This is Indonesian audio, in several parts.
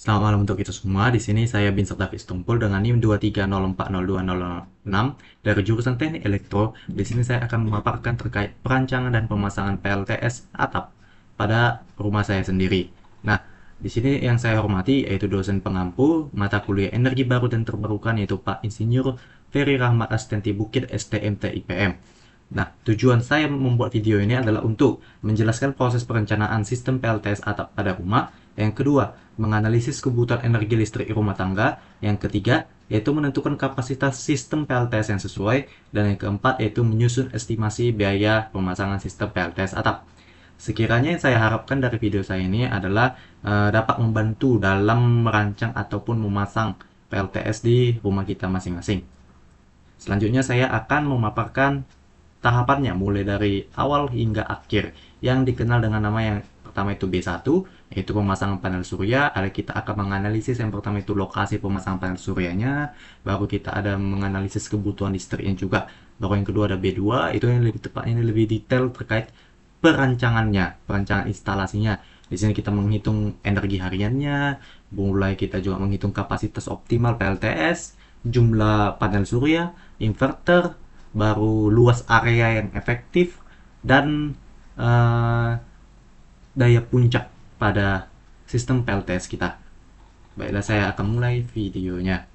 Selamat malam untuk kita semua. Di sini saya Binsar Davis Tumpul dengan NIM 230402006 dari jurusan Teknik Elektro. Di sini saya akan memaparkan terkait perancangan dan pemasangan PLTS atap pada rumah saya sendiri. Nah, di sini yang saya hormati yaitu dosen pengampu mata kuliah Energi Baru dan Terbarukan yaitu Pak Insinyur Ferry Rahmat Astenti Bukit STMT IPM. Nah, tujuan saya membuat video ini adalah untuk menjelaskan proses perencanaan sistem PLTS atap pada rumah. Yang kedua, menganalisis kebutuhan energi listrik rumah tangga. Yang ketiga, yaitu menentukan kapasitas sistem PLTS yang sesuai. Dan yang keempat, yaitu menyusun estimasi biaya pemasangan sistem PLTS atap. Sekiranya yang saya harapkan dari video saya ini adalah dapat membantu dalam merancang ataupun memasang PLTS di rumah kita masing-masing. Selanjutnya saya akan memaparkan tahapannya mulai dari awal hingga akhir yang dikenal dengan nama yang pertama itu B1 yaitu pemasangan panel surya. Ada kita akan menganalisis yang pertama itu lokasi pemasangan panel suryanya, baru kita ada menganalisis kebutuhan listriknya juga, baru yang kedua ada B2 itu yang lebih tepatnya ini lebih detail terkait perancangan instalasinya. Di sini kita menghitung energi hariannya, mulai kita juga menghitung kapasitas optimal PLTS, jumlah panel surya, inverter, baru luas area yang efektif, dan eh, daya puncak pada sistem PLTS kita. Baiklah, saya akan mulai videonya.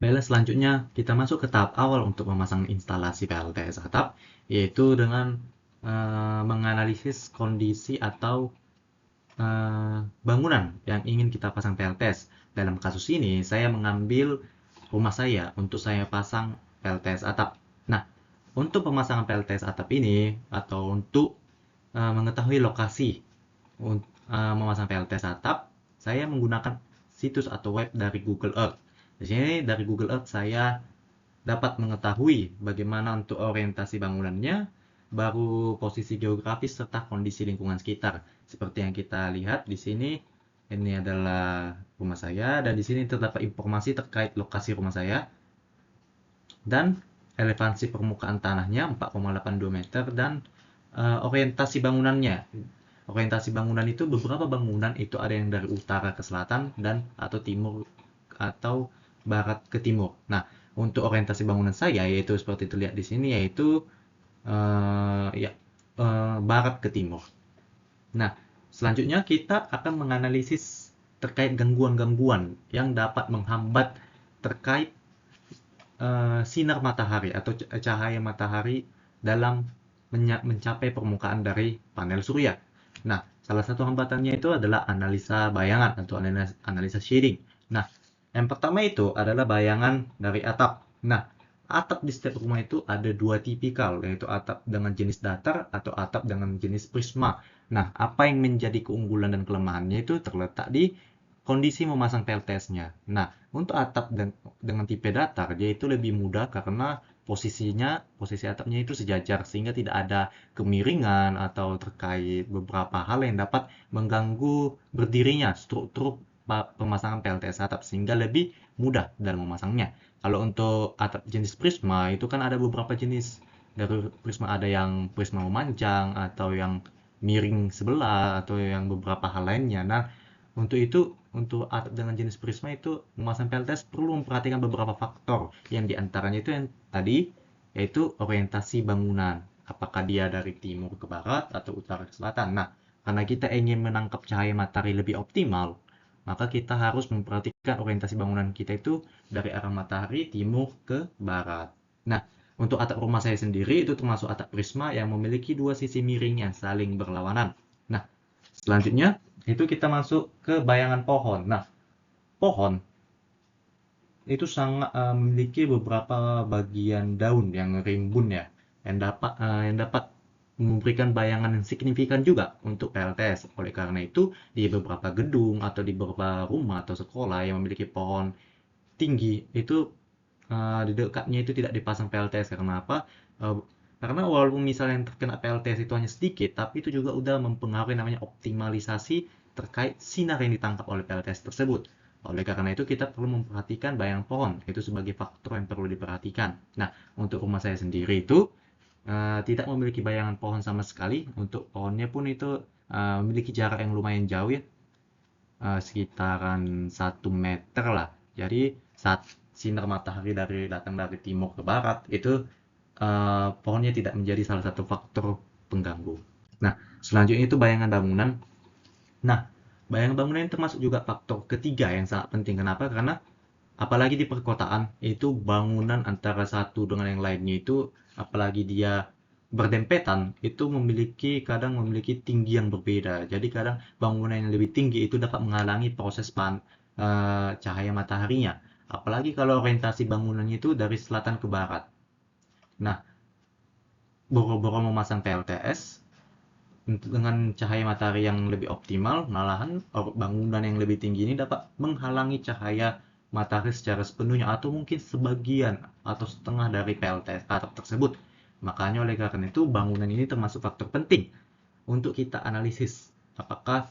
Baiklah, selanjutnya kita masuk ke tahap awal untuk memasang instalasi PLTS atap, yaitu dengan menganalisis kondisi atau bangunan yang ingin kita pasang PLTS. Dalam kasus ini, saya mengambil rumah saya untuk saya pasang PLTS atap. Nah, untuk pemasangan PLTS atap ini, atau untuk mengetahui lokasi memasang PLTS atap, saya menggunakan situs atau web dari Google Earth. Di sini dari Google Earth saya dapat mengetahui bagaimana untuk orientasi bangunannya, baru posisi geografis serta kondisi lingkungan sekitar. Seperti yang kita lihat di sini, ini adalah rumah saya dan di sini terdapat informasi terkait lokasi rumah saya dan elevasi permukaan tanahnya 4,82 meter dan orientasi bangunannya. Orientasi bangunan itu beberapa bangunan itu ada yang dari utara ke selatan dan atau timur atau barat ke timur. Nah, untuk orientasi bangunan saya yaitu seperti terlihat di sini yaitu ya barat ke timur. Nah, selanjutnya kita akan menganalisis terkait gangguan-gangguan yang dapat menghambat terkait sinar matahari atau cahaya matahari dalam mencapai permukaan dari panel surya. Nah, salah satu hambatannya itu adalah analisa bayangan atau analisa shading. Nah, yang pertama itu adalah bayangan dari atap. Nah, atap di setiap rumah itu ada dua tipikal, yaitu atap dengan jenis datar atau atap dengan jenis prisma. Nah, apa yang menjadi keunggulan dan kelemahannya itu terletak di kondisi memasang PLTS-nya. Nah, untuk atap dengan tipe datar, dia itu lebih mudah karena posisi atapnya itu sejajar sehingga tidak ada kemiringan atau terkait beberapa hal yang dapat mengganggu berdirinya struktur pemasangan PLTS atap sehingga lebih mudah dalam memasangnya. Kalau untuk atap jenis prisma itu kan ada beberapa jenis. Dari prisma ada yang prisma memanjang atau yang miring sebelah atau yang beberapa hal lainnya. Nah, untuk itu, untuk atap dengan jenis prisma itu memasang PLTS perlu memperhatikan beberapa faktor yang diantaranya itu yang tadi yaitu orientasi bangunan. Apakah dia dari timur ke barat atau utara ke selatan. Nah, karena kita ingin menangkap cahaya matahari lebih optimal, maka kita harus memperhatikan orientasi bangunan kita itu dari arah matahari timur ke barat. Nah, untuk atap rumah saya sendiri itu termasuk atap prisma yang memiliki dua sisi miring yang saling berlawanan. Nah, selanjutnya itu kita masuk ke bayangan pohon. Nah, pohon itu sangat memiliki beberapa bagian daun yang rimbun ya, yang dapat memberikan bayangan yang signifikan juga untuk PLTS. Oleh karena itu, di beberapa gedung atau di beberapa rumah atau sekolah yang memiliki pohon tinggi itu di dekatnya itu tidak dipasang PLTS karena apa? Eh, karena walaupun misalnya yang terkena PLTS itu hanya sedikit, tapi itu juga udah mempengaruhi namanya optimalisasi terkait sinar yang ditangkap oleh PLTS tersebut. Oleh karena itu kita perlu memperhatikan bayang pohon, itu sebagai faktor yang perlu diperhatikan. Nah, untuk rumah saya sendiri itu tidak memiliki bayangan pohon sama sekali. Untuk pohonnya pun itu memiliki jarak yang lumayan jauh ya, sekitaran 1 meter lah. Jadi saat sinar matahari datang dari timur ke barat itu pohonnya tidak menjadi salah satu faktor pengganggu. Nah, selanjutnya itu bayangan bangunan. Nah, bayangan bangunan ini termasuk juga faktor ketiga yang sangat penting. Kenapa? Karena apalagi di perkotaan, itu bangunan antara satu dengan yang lainnya itu, apalagi dia berdempetan, itu kadang memiliki tinggi yang berbeda. Jadi kadang bangunan yang lebih tinggi itu dapat menghalangi proses cahaya mataharinya. Apalagi kalau orientasi bangunannya itu dari selatan ke barat. Nah, boro-boro memasang PLTS, dengan cahaya matahari yang lebih optimal, malahan bangunan yang lebih tinggi ini dapat menghalangi cahaya matahari secara sepenuhnya atau mungkin sebagian atau setengah dari PLTS atap tersebut. Makanya oleh karena itu bangunan ini termasuk faktor penting untuk kita analisis. Apakah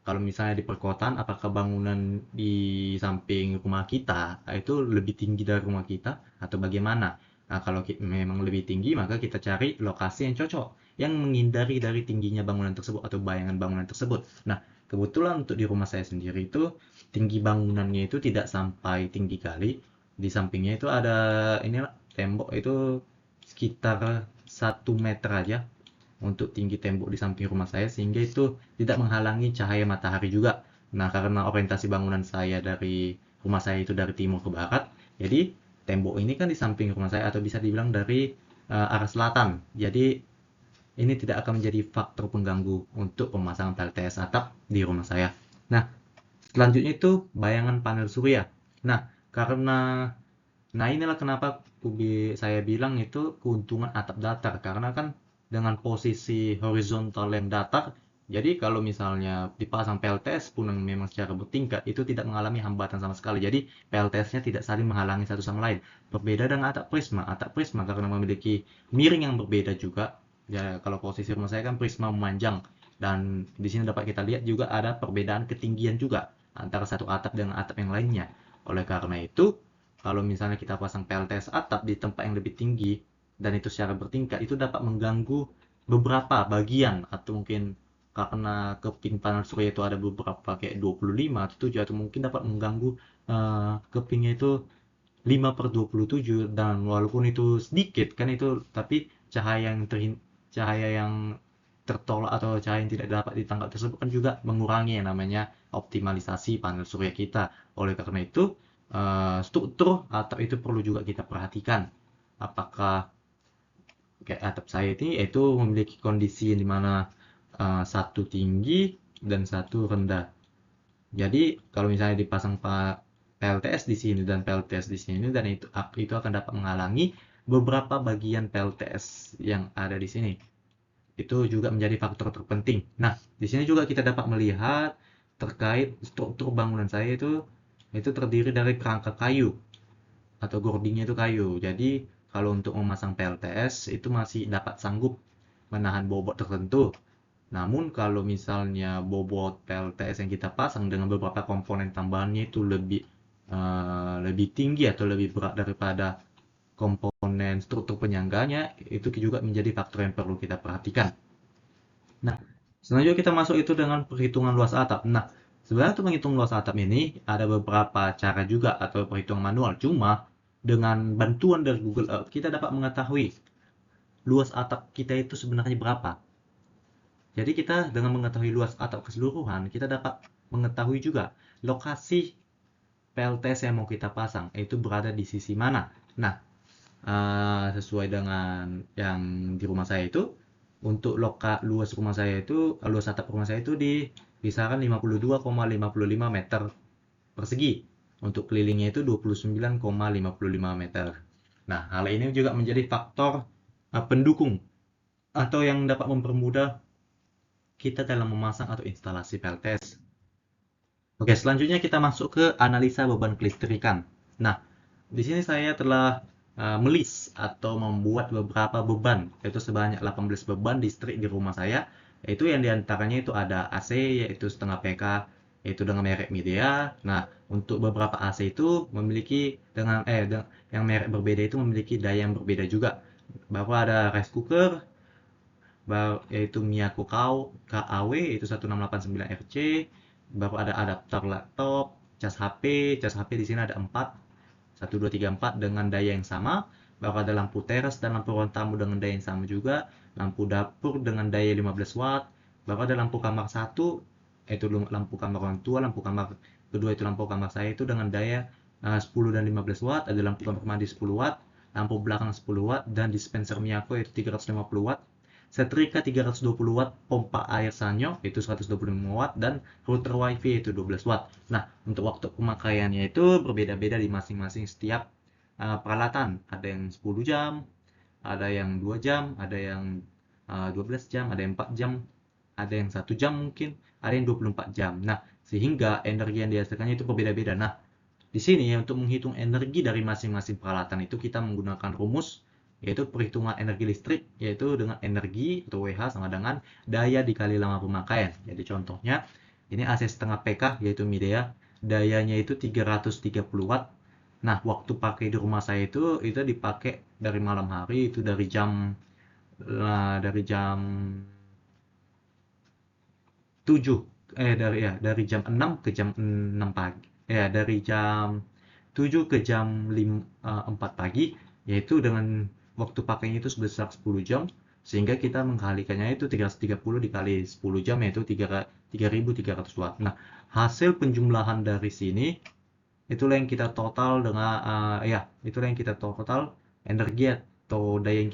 kalau misalnya di perkotaan, apakah bangunan di samping rumah kita itu lebih tinggi dari rumah kita atau bagaimana? Nah, kalau memang lebih tinggi, maka kita cari lokasi yang cocok, yang menghindari dari tingginya bangunan tersebut atau bayangan bangunan tersebut. Nah, kebetulan untuk di rumah saya sendiri itu, tinggi bangunannya itu tidak sampai tinggi kali. Di sampingnya itu ada inilah tembok itu sekitar 1 meter aja untuk tinggi tembok di samping rumah saya, sehingga itu tidak menghalangi cahaya matahari juga. Nah, karena orientasi bangunan saya dari rumah saya itu dari timur ke barat, jadi tembok ini kan di samping rumah saya atau bisa dibilang dari arah selatan. Jadi ini tidak akan menjadi faktor pengganggu untuk pemasangan PLTS atap di rumah saya. Nah, selanjutnya itu bayangan panel surya. Nah, karena inilah kenapa saya bilang itu keuntungan atap datar, karena kan dengan posisi horizontal yang datar, jadi kalau misalnya dipasang PLTS pun yang memang secara bertingkat itu tidak mengalami hambatan sama sekali. Jadi PLTS-nya tidak saling menghalangi satu sama lain. Berbeda dengan atap prisma. Atap prisma karena memiliki miring yang berbeda juga. Ya, kalau posisi rumah saya kan prisma memanjang, dan di sini dapat kita lihat juga ada perbedaan ketinggian juga antara satu atap dengan atap yang lainnya. Oleh karena itu, kalau misalnya kita pasang PLTS atap di tempat yang lebih tinggi dan itu secara bertingkat, itu dapat mengganggu beberapa bagian, atau mungkin karena keping panel surya itu ada beberapa kayak 25 atau 7, atau mungkin dapat mengganggu kepingnya itu 5/27, dan walaupun itu sedikit kan itu, tapi cahaya yang tertolak atau cahaya yang tidak dapat ditangkap tersebut kan juga mengurangi yang namanya optimalisasi panel surya kita. Oleh karena itu, struktur atap itu perlu juga kita perhatikan. Apakah kayak atap saya ini itu memiliki kondisi di mana satu tinggi dan satu rendah. Jadi kalau misalnya dipasang PLTS di sini dan PLTS di sini, dan itu akan dapat menghalangi beberapa bagian PLTS yang ada di sini. Itu juga menjadi faktor terpenting. Nah, di sini juga kita dapat melihat terkait struktur bangunan saya itu terdiri dari kerangka kayu atau gordingnya itu kayu. Jadi kalau untuk memasang PLTS itu masih dapat sanggup menahan bobot tertentu. Namun kalau misalnya bobot PLTS yang kita pasang dengan beberapa komponen tambahannya itu lebih tinggi atau lebih berat daripada komponen struktur penyangganya, itu juga menjadi faktor yang perlu kita perhatikan. Nah, selanjutnya kita masuk itu dengan perhitungan luas atap. Nah, sebenarnya untuk menghitung luas atap ini ada beberapa cara juga atau perhitungan manual. Cuma dengan bantuan dari Google Earth kita dapat mengetahui luas atap kita itu sebenarnya berapa. Jadi kita dengan mengetahui luas atap keseluruhan, kita dapat mengetahui juga lokasi PLTS yang mau kita pasang itu berada di sisi mana. Nah, sesuai dengan yang di rumah saya itu, untuk luas atap rumah saya itu di kisaran 52,55 meter persegi. Untuk kelilingnya itu 29,55 meter. Nah, hal ini juga menjadi faktor pendukung atau yang dapat mempermudah kita dalam memasang atau instalasi PLTS. Oke, selanjutnya kita masuk ke analisa beban kelistrikan. Nah, di sini saya telah melis atau membuat beberapa beban, yaitu sebanyak 18 beban listrik di rumah saya, yaitu yang diantaranya itu ada AC, yaitu setengah PK, yaitu dengan merek Midea. Nah, untuk beberapa AC itu memiliki yang merek berbeda itu memiliki daya yang berbeda juga. Bahwa ada rice cooker, yaitu Miyako KAW itu 1689RC, baru ada adaptor laptop, cas HP di sini ada 4, 1, 2, 3, 4 dengan daya yang sama, baru ada lampu teras dan lampu ruang tamu dengan daya yang sama juga, lampu dapur dengan daya 15 watt, baru ada lampu kamar 1, yaitu lampu kamar orang tua, lampu kamar kedua itu lampu kamar saya itu dengan daya 10 dan 15 watt, ada lampu kamar mandi 10 watt, lampu belakang 10 watt, dan dispenser Miyako itu 350 watt, setrika 320 watt, pompa air Sanyo itu 125 watt, dan router wifi itu 12 watt. Nah, untuk waktu pemakaiannya itu berbeda-beda di masing-masing setiap peralatan. Ada yang 10 jam, ada yang 2 jam, ada yang 12 jam, ada yang 4 jam, ada yang 1 jam mungkin, ada yang 24 jam. Nah, sehingga energi yang dihasilkannya itu berbeda-beda. Nah, di sini untuk menghitung energi dari masing-masing peralatan itu kita menggunakan rumus, yaitu perhitungan energi listrik, yaitu dengan energi atau WH sama dengan daya dikali lama pemakaian. Jadi contohnya ini AC setengah PK yaitu Midea, dayanya itu 330 watt. Nah, waktu pakai di rumah saya itu dipakai dari malam hari, itu dari jam 7 dari jam 6 ke jam 6 pagi. Dari jam 7 ke jam 4 pagi, yaitu dengan waktu pakainya itu sebesar 10 jam, sehingga kita mengkalikannya itu 330 dikali 10 jam, yaitu 3300 watt. Nah, hasil penjumlahan dari sini itulah yang kita total dengan itulah yang kita total energi atau daya yang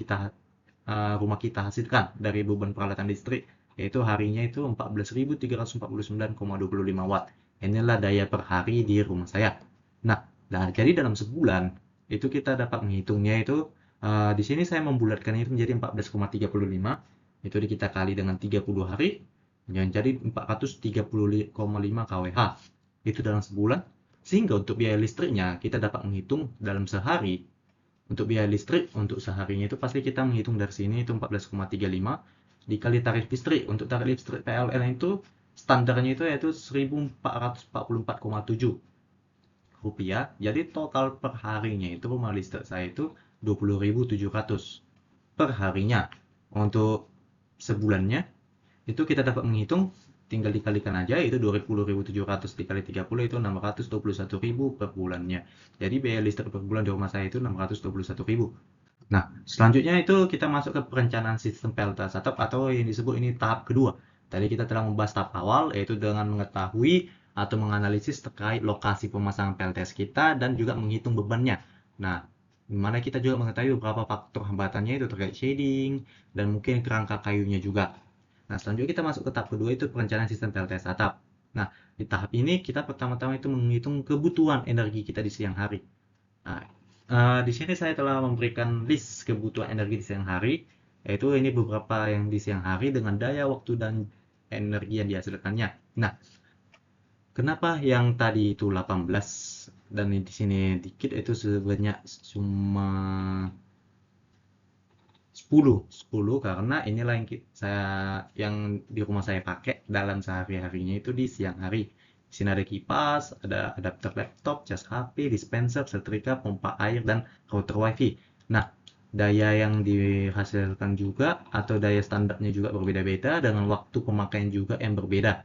rumah kita hasilkan dari beban peralatan listrik, yaitu harinya itu 14.349,25 watt. Inilah daya per hari di rumah saya. Nah, jadi dalam sebulan itu kita dapat menghitungnya itu di sini saya membulatkannya itu menjadi 14,35, itu kita kali dengan 30 hari yang jadi 430,5 kWh itu dalam sebulan. Sehingga untuk biaya listriknya kita dapat menghitung dalam sehari. Untuk biaya listrik untuk seharinya itu pasti kita menghitung dari sini itu 14,35 dikali tarif listrik. Untuk tarif listrik PLN itu standarnya itu yaitu 1.444,7 rupiah. Jadi total per harinya itu rumah listrik saya itu 20.700 per harinya. Untuk sebulannya itu kita dapat menghitung, tinggal dikalikan aja, itu 20.700 dikali 30 itu 621.000 per bulannya. Jadi biaya listrik per bulan di rumah saya itu 621.000. Nah, selanjutnya itu kita masuk ke perencanaan sistem PLTS atau yang disebut ini tahap kedua. Tadi kita telah membahas tahap awal, yaitu dengan mengetahui atau menganalisis terkait lokasi pemasangan PLTS kita dan juga menghitung bebannya. Nah, dimana kita juga mengetahui beberapa faktor hambatannya itu terkait shading dan mungkin kerangka kayunya juga. Nah, selanjutnya kita masuk ke tahap kedua, itu perencanaan sistem PLTS atap. Nah, di tahap ini kita pertama-tama itu menghitung kebutuhan energi kita di siang hari. Nah, di sini saya telah memberikan list kebutuhan energi di siang hari, yaitu ini beberapa yang di siang hari dengan daya, waktu, dan energi yang dihasilkannya. Nah, kenapa yang tadi itu 18 dan di sini dikit, itu sebanyak cuma 10 karena inilah yang di rumah saya pakai dalam sehari-harinya itu di siang hari. Di sini ada kipas, ada adapter laptop, cas HP, dispenser, setrika, pompa air, dan router wifi. Nah, daya yang dihasilkan juga atau daya standarnya juga berbeda-beda dengan waktu pemakaian juga yang berbeda.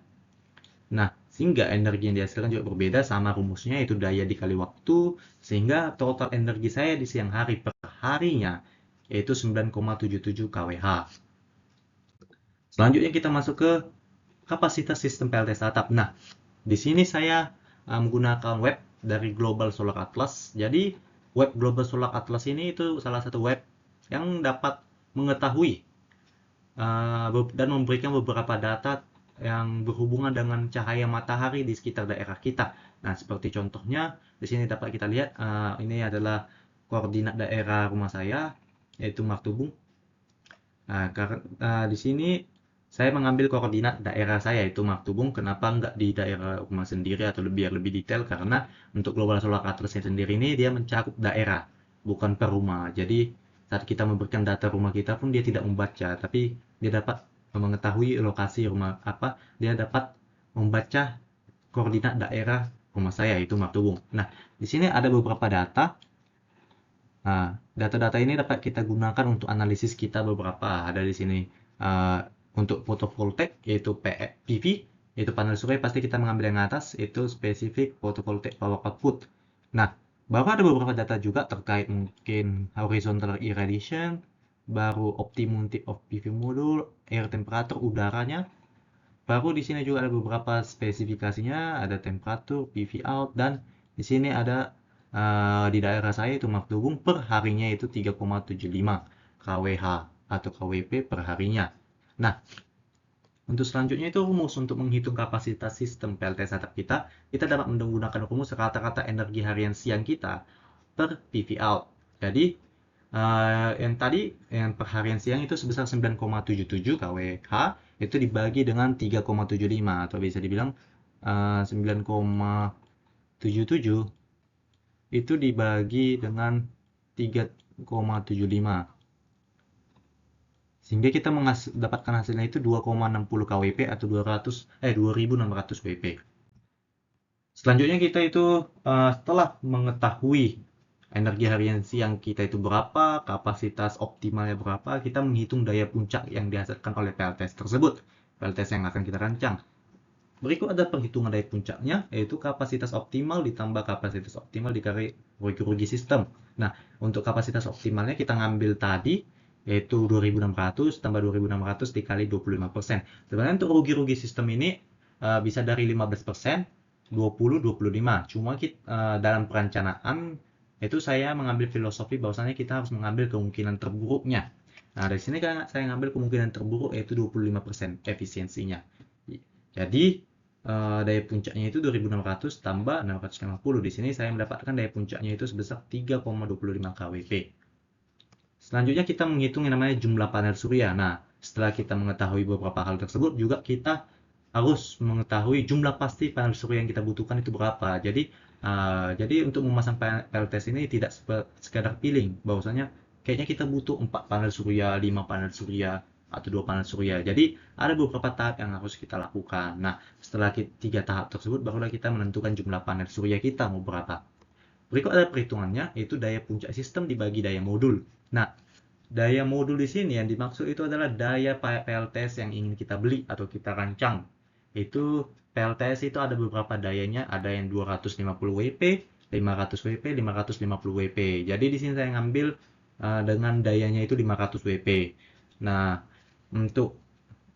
Nah, sehingga energi yang dihasilkan juga berbeda, sama rumusnya itu daya dikali waktu, sehingga total energi saya di siang hari per harinya yaitu 9,77 kWh. Selanjutnya kita masuk ke kapasitas sistem PLTS atap. Nah, di sini saya menggunakan web dari Global Solar Atlas. Jadi, web Global Solar Atlas ini itu salah satu web yang dapat mengetahui dan memberikan beberapa data yang berhubungan dengan cahaya matahari di sekitar daerah kita. Nah, seperti contohnya di sini dapat kita lihat ini adalah koordinat daerah rumah saya, yaitu Martubung. Nah, karena di sini saya mengambil koordinat daerah saya yaitu Martubung. Kenapa nggak di daerah rumah sendiri atau biar lebih detail? Karena untuk Global Solar Atlas sendiri ini dia mencakup daerah, bukan per rumah. Jadi saat kita memberikan data rumah kita pun dia tidak membaca, tapi dia dapat mengetahui lokasi rumah apa, dia dapat membaca koordinat daerah rumah saya yaitu Martubung. Nah, di sini ada beberapa data. Nah, data-data ini dapat kita gunakan untuk analisis kita beberapa. Ada di sini Untuk photovoltaik yaitu PV, yaitu panel surya, pasti kita mengambil yang atas, itu spesifik photovoltaic power output. Nah, baru ada beberapa data juga terkait mungkin horizontal irradiation, baru optimum tip of PV module, air temperature, udaranya. Baru di sini juga ada beberapa spesifikasinya, ada temperatur, PV out, dan di sini ada di daerah saya itu Magdubung per harinya itu 3,75 kWh atau kWp per harinya. Nah, untuk selanjutnya itu rumus untuk menghitung kapasitas sistem PLTS atap kita dapat menggunakan rumus rata-rata energi harian siang kita per PV out. Jadi, yang tadi, yang per harian siang itu sebesar 9,77 kWh, itu dibagi dengan 3,75, atau bisa dibilang 9,77 itu dibagi dengan 3,75. Sehingga kita dapatkan hasilnya itu 2,60 kWp atau 2600 Wp. Selanjutnya kita itu setelah mengetahui energi harian siang kita itu berapa, kapasitas optimalnya berapa, kita menghitung daya puncak yang dihasilkan oleh PLTS tersebut, PLTS yang akan kita rancang. Berikut ada perhitungan daya puncaknya, yaitu kapasitas optimal ditambah kapasitas optimal dikali rugi-rugi sistem. Nah, untuk kapasitas optimalnya kita ngambil tadi, yaitu 2600 tambah 2600 dikali 25%. Sebenarnya untuk rugi-rugi sistem ini bisa dari 15%, 20, 25. Cuma dalam perencanaan itu saya mengambil filosofi bahwasanya kita harus mengambil kemungkinan terburuknya. Nah, dari sini kan saya ngambil kemungkinan terburuk yaitu 25% efisiensinya. Jadi daya puncaknya itu 2600 tambah 650. Di sini saya mendapatkan daya puncaknya itu sebesar 3,25 kWp. Selanjutnya kita menghitung yang namanya jumlah panel surya. Nah, setelah kita mengetahui beberapa hal tersebut, juga kita harus mengetahui jumlah pasti panel surya yang kita butuhkan itu berapa. Jadi untuk memasang PLTS ini tidak sekadar feeling, bahwasanya kayaknya kita butuh 4 panel surya, 5 panel surya, atau 2 panel surya. Jadi ada beberapa tahap yang harus kita lakukan. Nah, setelah 3 tahap tersebut, barulah kita menentukan jumlah panel surya kita mau berapa. Berikut ada perhitungannya, yaitu daya puncak sistem dibagi daya modul. Nah, daya modul di sini yang dimaksud itu adalah daya PLTS yang ingin kita beli atau kita rancang. Itu PLTS itu ada beberapa dayanya, ada yang 250 WP, 500 WP, 550 WP. Jadi di sini saya ngambil dengan dayanya itu 500 WP. Nah, untuk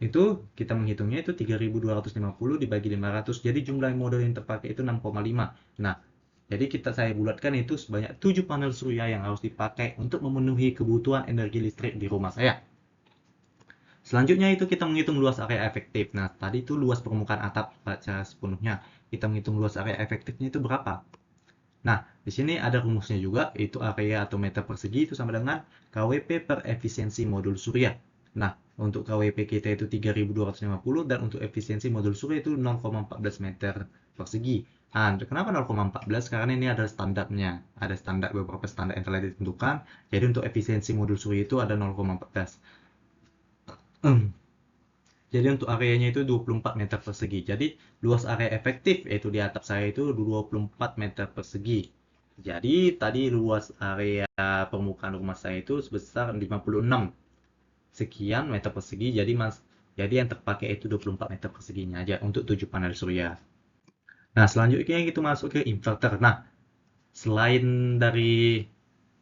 itu kita menghitungnya itu 3250 dibagi 500. Jadi jumlah modul yang terpakai itu 6,5. Nah, jadi saya bulatkan itu sebanyak 7 panel surya yang harus dipakai untuk memenuhi kebutuhan energi listrik di rumah saya. Selanjutnya itu kita menghitung luas area efektif. Nah, tadi itu luas permukaan atap secara sepenuhnya. Kita menghitung luas area efektifnya itu berapa. Nah, di sini ada rumusnya juga, yaitu area atau meter persegi itu sama dengan KWP per efisiensi modul surya. Nah, untuk KWP kita itu 3250 dan untuk efisiensi modul surya itu 0,14 meter persegi. Nah, kenapa 0,14? Karena ini ada standarnya. Ada standar, beberapa standar yang telah ditentukan. Jadi untuk efisiensi modul surya itu ada 0,14. Jadi untuk areanya itu 24 meter persegi. Jadi luas area efektif yaitu di atap saya itu 24 meter persegi. Jadi tadi luas area permukaan rumah saya itu sebesar 56 sekian meter persegi. Jadi yang terpakai itu 24 meter perseginya aja untuk 7 panel surya. Nah, selanjutnya kita masuk ke inverter. Nah, selain dari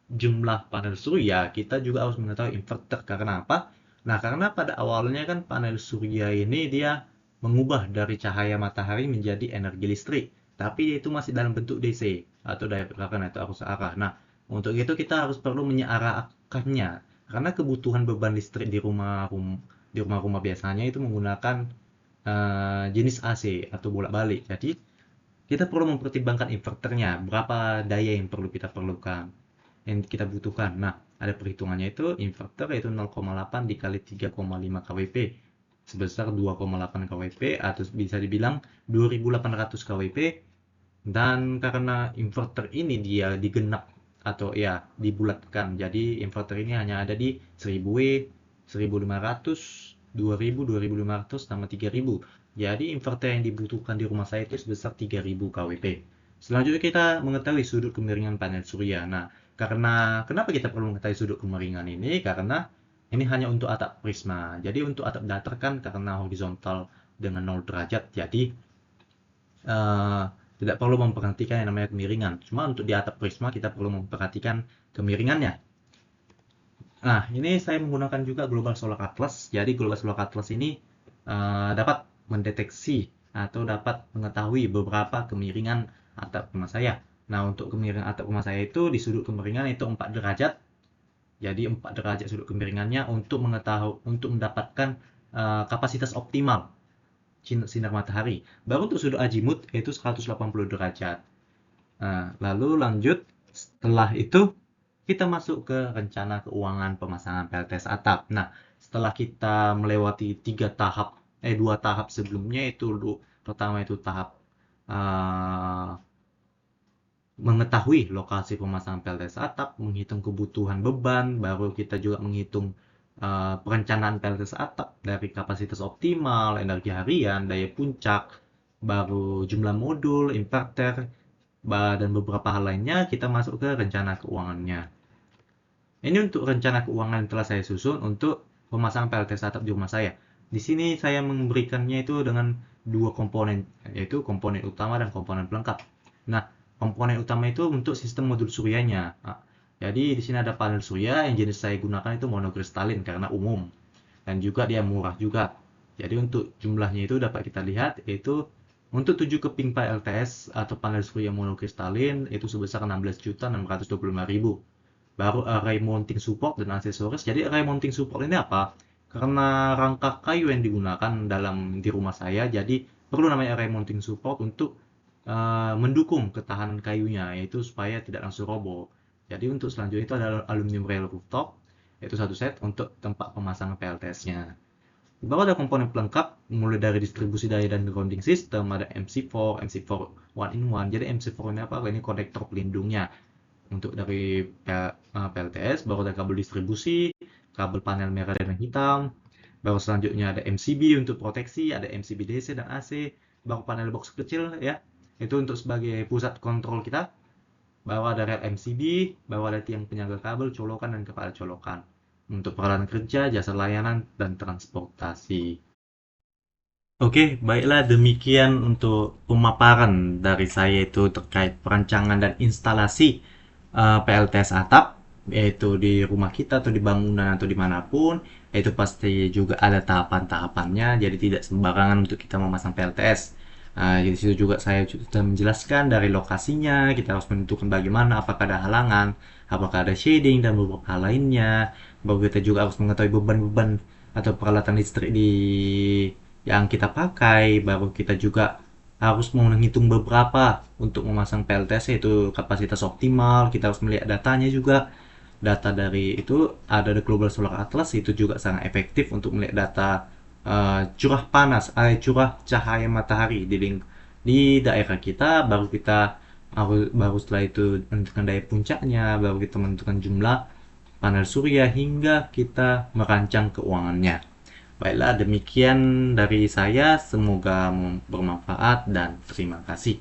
jumlah panel surya, kita juga harus mengetahui inverter. Karena apa? Nah, karena pada awalnya kan panel surya ini dia mengubah dari cahaya matahari menjadi energi listrik. Tapi itu masih dalam bentuk DC atau daya pergerakan atau arus arah. Nah, untuk itu kita harus perlu menyearahkannya. Karena kebutuhan beban listrik di rumah-rumah biasanya itu menggunakan jenis AC atau bolak-balik. Jadi, kita perlu mempertimbangkan inverternya, berapa daya yang perlukan, yang kita butuhkan. Nah, ada perhitungannya itu inverter yaitu 0,8 dikali 3,5 kWp sebesar 2,8 kWp atau bisa dibilang 2800 kWp. Dan karena inverter ini dia digenap atau ya dibulatkan, jadi inverter ini hanya ada di 1000W, 1500, 2000, 2500 sama 3000. Jadi inverter yang dibutuhkan di rumah saya itu sebesar 3000 kWp. Selanjutnya kita mengetahui sudut kemiringan panel surya. Nah, kenapa kita perlu mengetahui sudut kemiringan ini? Karena Ini hanya untuk atap prisma. Jadi untuk atap datar kan karena horizontal dengan 0 derajat, jadi tidak perlu memperhatikan yang namanya kemiringan. Cuma untuk di atap prisma kita perlu memperhatikan kemiringannya. Nah, ini saya menggunakan juga Global Solar Atlas. Jadi Global Solar Atlas ini dapat mendeteksi atau dapat mengetahui beberapa kemiringan atap rumah saya. Nah, untuk kemiringan atap rumah saya itu di sudut kemiringan itu 4 derajat. Jadi 4 derajat sudut kemiringannya untuk mendapatkan kapasitas optimal sinar matahari. Baru untuk sudut azimut itu 180 derajat. Nah, lalu lanjut setelah itu kita masuk ke rencana keuangan pemasangan PLTS atap. Nah, setelah kita melewati 2 tahap sebelumnya itu pertama itu tahap mengetahui lokasi pemasangan PLTS atap, menghitung kebutuhan beban, baru kita juga menghitung perencanaan PLTS atap dari kapasitas optimal, energi harian, daya puncak, baru jumlah modul, inverter, dan beberapa hal lainnya. Kita masuk ke rencana keuangannya. Ini untuk rencana keuangan yang telah saya susun untuk pemasangan PLTS atap di rumah saya. Di sini saya memberikannya itu dengan 2 komponen, yaitu komponen utama dan komponen pelengkap. Nah, komponen utama itu untuk sistem modul suryanya. Nah, jadi di sini ada panel surya yang jenis saya gunakan itu monokristalin karena umum dan juga dia murah juga. Jadi untuk jumlahnya itu dapat kita lihat yaitu untuk 7 keping PLTS atau panel surya monokristalin itu sebesar 16.625.000. Baru array mounting support dan aksesoris. Jadi array mounting support ini apa? Karena rangka kayu yang digunakan di rumah saya, jadi perlu namanya array mounting support untuk mendukung ketahanan kayunya, yaitu supaya tidak langsung roboh. Jadi untuk selanjutnya itu adalah aluminium rail rooftop, yaitu 1 set untuk tempat pemasangan PLTS-nya. Baru ada komponen pelengkap, mulai dari distribusi daya dan grounding system, ada MC4, MC4 1-in-1. Jadi MC4 ini apa? Ini konektor pelindungnya. Untuk dari PLTS, baru ada kabel distribusi, kabel panel merah dan hitam, baru selanjutnya ada MCB untuk proteksi, ada MCB DC dan AC, baru panel box kecil ya, itu untuk sebagai pusat kontrol kita, baru ada rel MCB, baru ada tiang penyangga kabel, colokan dan kepala colokan, untuk peralatan kerja, jasa layanan, dan transportasi. Oke, baiklah demikian untuk pemaparan dari saya itu terkait perancangan dan instalasi PLTS atap, yaitu di rumah kita atau di bangunan atau dimanapun, itu pasti juga ada tahapan-tahapannya, jadi tidak sembarangan untuk kita memasang PLTS. Di situ juga saya sudah menjelaskan dari lokasinya, kita harus menentukan bagaimana, apakah ada halangan, apakah ada shading, dan beberapa hal lainnya. Baru kita juga harus mengetahui beban-beban atau peralatan listrik yang kita pakai, baru kita juga harus menghitung beberapa untuk memasang PLTS yaitu kapasitas optimal. Kita harus melihat datanya juga, data dari itu ada di Global Solar Atlas, itu juga sangat efektif untuk melihat data curah cahaya matahari di daerah kita. Baru setelah itu menentukan daya puncaknya, baru kita menentukan jumlah panel surya hingga kita merancang keuangannya. Baiklah, demikian dari saya. Semoga bermanfaat dan terima kasih.